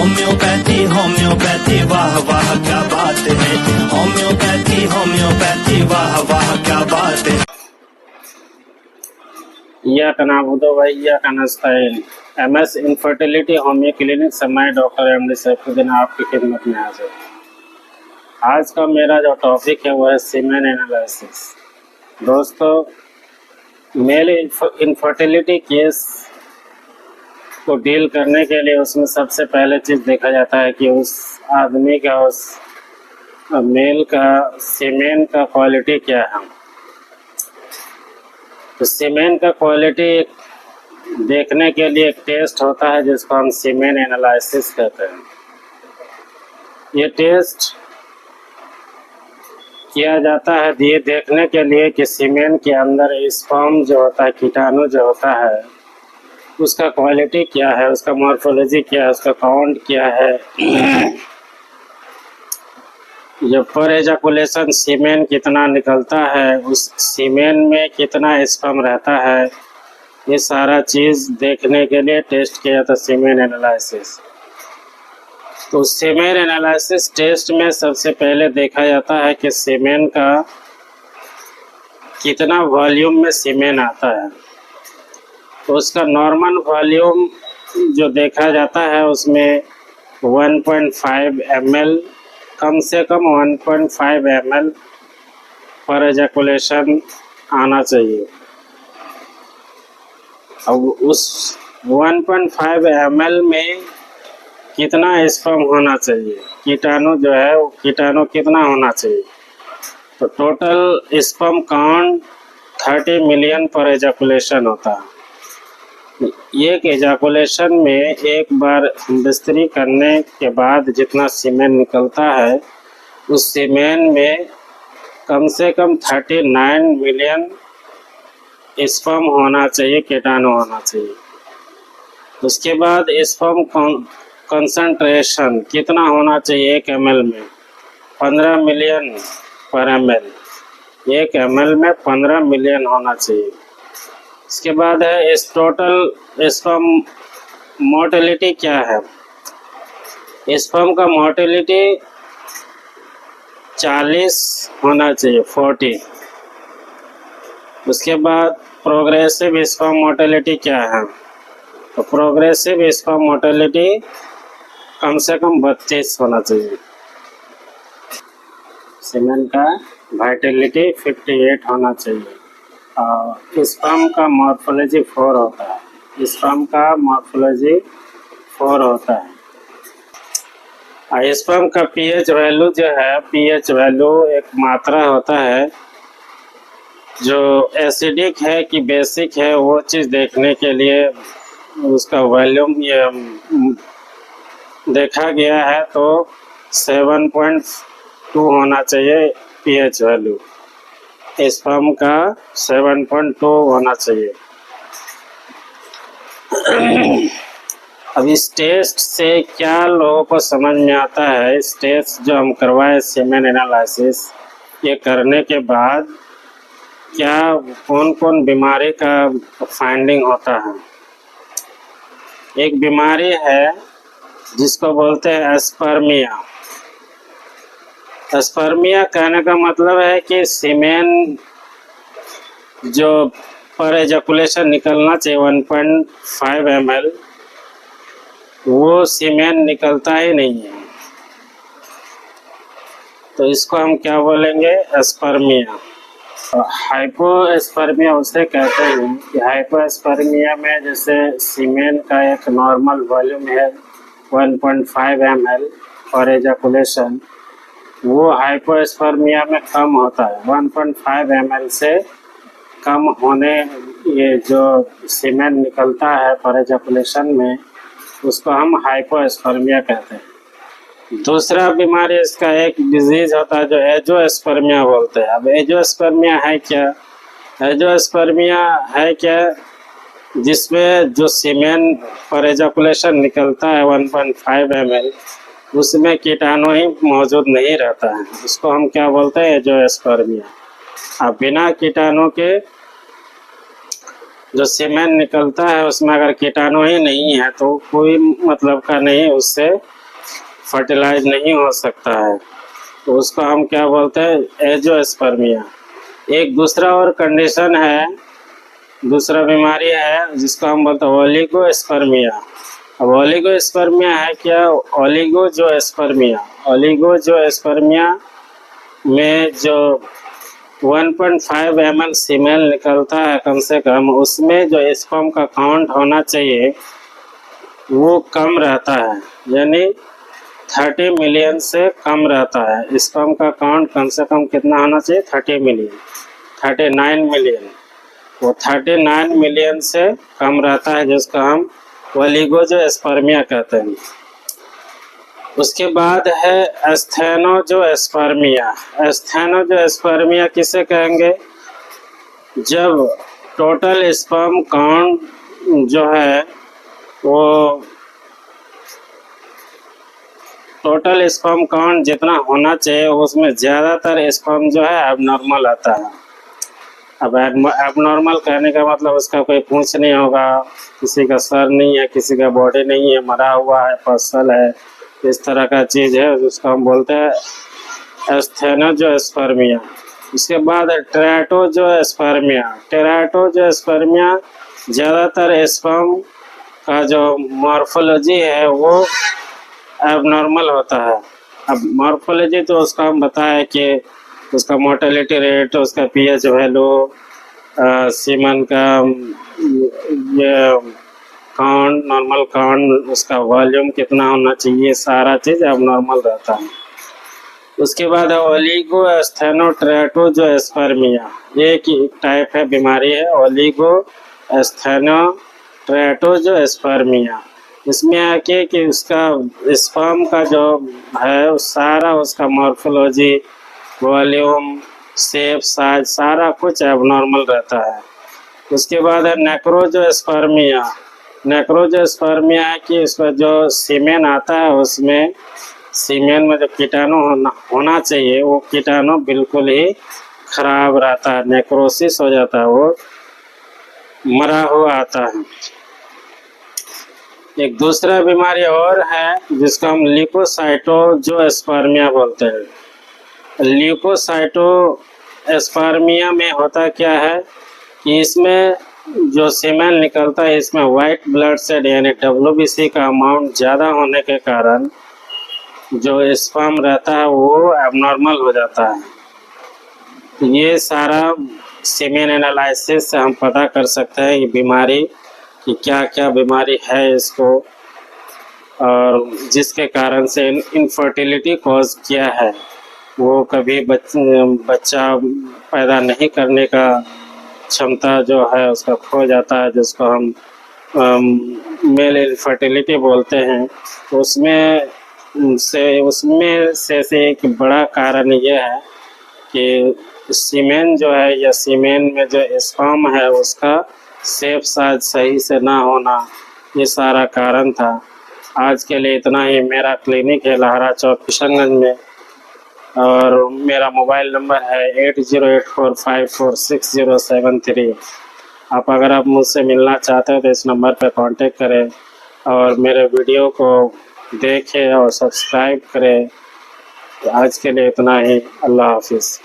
Homeopathy homeopathy वाह वाह क्या बात है। होम्योपैथी होम्योपैथी वाह वाह क्या बात है। इय्याक नअबुदु व इय्याक नस्तईन। MS इनफर्टिलिटी होमियो क्लिनिक से मैं डॉक्टर MD सैफुद्दीन आपकी खिदमत में हाजिर। आज का मेरा जो टॉपिक है वो है सीमेन एनालिसिस। दोस्तों, मेल इनफर्टिलिटी केस को डील करने के लिए उसमें सबसे पहले चीज़ देखा जाता है कि उस आदमी का, उस मेल का सीमेन का क्वालिटी क्या है। तो सीमेन का क्वालिटी देखने के लिए एक टेस्ट होता है जिसको हम सीमेन एनालिसिस कहते हैं। ये टेस्ट किया जाता है ये देखने के लिए कि सीमेन के अंदर स्पर्म जो होता है, कीटाणु जो होता है, उसका क्वालिटी क्या है, उसका मॉर्फोलॉजी क्या है, उसका काउंट क्या है, जब पर एजाकुलेशन सीमेन कितना निकलता है, उस सीमेन में कितना स्पर्म रहता है, ये सारा चीज़ देखने के लिए टेस्ट किया था सीमेन एनालिसिस। तो सीमेन एनालिसिस टेस्ट में सबसे पहले देखा जाता है कि सीमेन का कितना वॉल्यूम में सीमेन आता है। तो उसका नॉर्मल वॉल्यूम जो देखा जाता है उसमें 1.5 ml, कम से कम 1.5 ml पर एजाकुलेशन आना चाहिए। अब उस 1.5 ml में कितना स्पर्म होना चाहिए, कीटाणु जो है वो कीटाणु कितना होना चाहिए। तो टोटल स्पर्म काउंट 30 मिलियन पर एजाकुलेशन होता है। एक एजाकुलेशन में एक बार बिस्तरी करने के बाद जितना सीमेन निकलता है, उस सीमेन में कम से कम 39 मिलियन स्पर्म होना चाहिए, कीटाणु होना चाहिए। उसके बाद स्पर्म कंसंट्रेशन कितना होना चाहिए 1 ml में, 15 मिलियन पर ml। 1 ml में 15 मिलियन होना चाहिए। इसके बाद है इस टोटल स्पर्म मोर्टेलिटी क्या है। स्पर्म का मोर्टेलिटी 40 होना चाहिए, 40। उसके बाद प्रोग्रेसिव स्पर्म मोर्टेलिटी क्या है। तो प्रोग्रेसिव स्पर्म मोर्टेलिटी कम से कम 32 होना चाहिए। सीमेन का वाइटलिटी 58 होना चाहिए। स्पर्म का मॉर्फोलॉजी 4 होता है। स्पर्म का मॉर्फोलॉजी 4 होता है। स्पर्म का पीएच वैल्यू जो है, पीएच वैल्यू एक मात्रा होता है जो एसिडिक है कि बेसिक है, वो चीज़ देखने के लिए उसका वॉल्यूम ये देखा गया है। तो 7.2 होना चाहिए पीएच वैल्यू। स्पर्म का 7.2 होना चाहिए। अब इस टेस्ट से क्या लोगों को समझ में आता है, इस टेस्ट जो हम करवाए सीमेन एनालिसिस, ये करने के बाद क्या कौन कौन बीमारी का फाइंडिंग होता है। एक बीमारी है जिसको बोलते हैं एस्पर्मिया। एस्पर्मिया कहने का मतलब है कि सीमेन जो पर एजाकुलेशन निकलना चाहिए 1.5 ml, वो सीमेन निकलता ही नहीं है। तो इसको हम क्या बोलेंगे, एस्पर्मिया। हाइपोएस्पर्मिया उसे कहते हैं कि हाइपोएस्पर्मिया में जैसे सीमेन का एक नॉर्मल वॉल्यूम है 1.5 ml पर एजाकुलेशन, वो हाइपोएस्पर्मिया में कम होता है। 1.5 ml से कम होने ये जो सीमेन निकलता है पर एजाकुलेशन में, उसको हम हाइपोएस्पर्मिया कहते हैं। दूसरा बीमारी इसका एक डिजीज होता है जो एंजियोस्पर्मिया बोलते हैं। अब एंजियोस्पर्मिया है क्या, एंजियोस्पर्मिया है क्या, जिसमें जो सीमेन पर एजाकुलेशन निकलता है 1.5 ml, उसमें कीटाणु ही मौजूद नहीं रहता है। उसको हम क्या बोलते हैं, एंजियोस्पर्मिया। अब बिना कीटाणु के जो सीमेन निकलता है उसमें अगर कीटाणु ही नहीं है तो कोई मतलब का नहीं, उससे फर्टिलाइज नहीं हो सकता है। तो उसको हम क्या बोलते हैं, एंजियोस्पर्मिया। एक दूसरा और कंडीशन है, दूसरा बीमारी है जिसको हम बोलते हैं ओलिगोस्पर्मिया। अब ओलिगोस्पर्मिया है क्या, ओलिगोजोस्पर्मिया में जो 1.5 ml सीमेन निकलता है कम से कम, उसमें जो स्पर्म का काउंट होना चाहिए वो कम रहता है, यानी 30 मिलियन से कम रहता है। स्पर्म का काउंट कम से कम कितना होना चाहिए, 39 मिलियन। वो 39 मिलियन से कम रहता है, जिसको हम ओलिगोजोस्पर्मिया कहते हैं। उसके बाद है एस्थेनोजोस्पर्मिया किसे कहेंगे, जब टोटल स्पर्म काउंट जो है वो टोटल स्पर्म काउंट जितना होना चाहिए उसमें ज़्यादातर स्पर्म जो है एबनॉर्मल आता है। अब एबनॉर्मल कहने का मतलब उसका कोई पूंछ नहीं होगा, किसी का सर नहीं है, किसी का बॉडी नहीं है, मरा हुआ है, फसल है, इस तरह का चीज़ है, उसको हम बोलते हैं एस्थेनोजोस्पर्मिया। उसके बाद टेराटोजोस्पर्मिया ज़्यादातर स्पर्म का जो मॉर्फोलॉजी है वो एबनॉर्मल होता है। अब मॉर्फोलॉजी तो उसका हम बताएं कि उसका मोर्टेलिटी रेट, उसका पीएच वैल्यू, सीमन का ये काउंट, नॉर्मल काउंट, उसका वॉल्यूम कितना होना चाहिए, सारा चीज़ एबनॉर्मल रहता है। उसके बाद ओलिगोएस्थेनोट्रेटोजोस्पर्मिया, एक टाइप है, बीमारी है ओलिगोएस्थेनोट्रेटोजोस्पर्मिया। इसमें आके कि उसका स्पर्म का जो है सारा उसका मॉर्फोलॉजी, वॉल्यूम, शेप, साइज सारा कुछ एबनॉर्मल रहता है। उसके बाद है नेक्रोजोस्पर्मिया है कि इसका जो सीमेन आता है उसमें सीमेन में जो कीटाणु होना चाहिए वो कीटाणु बिल्कुल ही खराब रहता है, नेक्रोसिस हो जाता है, वो मरा हुआ आता है। एक दूसरा बीमारी और है जिसको हम ल्यूकोसाइटोजोस्पर्मिया बोलते हैं। ल्यूकोसाइटोस्पर्मिया में होता क्या है कि इसमें जो सीमेन निकलता है इसमें वाइट ब्लड सेल यानी WBC का अमाउंट ज़्यादा होने के कारण जो स्पर्म रहता है वो एबनॉर्मल हो जाता है। ये सारा सीमेन एनालिसिस से हम पता कर सकते हैं ये बीमारी कि क्या क्या बीमारी है इसको, और जिसके कारण से इनफर्टिलिटी कॉज किया है, वो कभी बच्चा पैदा नहीं करने का क्षमता जो है उसका खो जाता है, जिसको हम मेल इनफर्टिलिटी बोलते हैं। तो उसमें से एक बड़ा कारण ये है कि सीमेन जो है या सीमेन में जो स्पर्म है उसका शेप साइज सही से ना होना, ये सारा कारण था। आज के लिए इतना ही। मेरा क्लिनिक है लहरा चौक किशनगंज में और मेरा मोबाइल नंबर है 8084546073। अगर आप मुझसे मिलना चाहते हो तो इस नंबर पर कांटेक्ट करें और मेरे वीडियो को देखें और सब्सक्राइब करें। आज के लिए इतना ही। अल्लाह हाफिज़।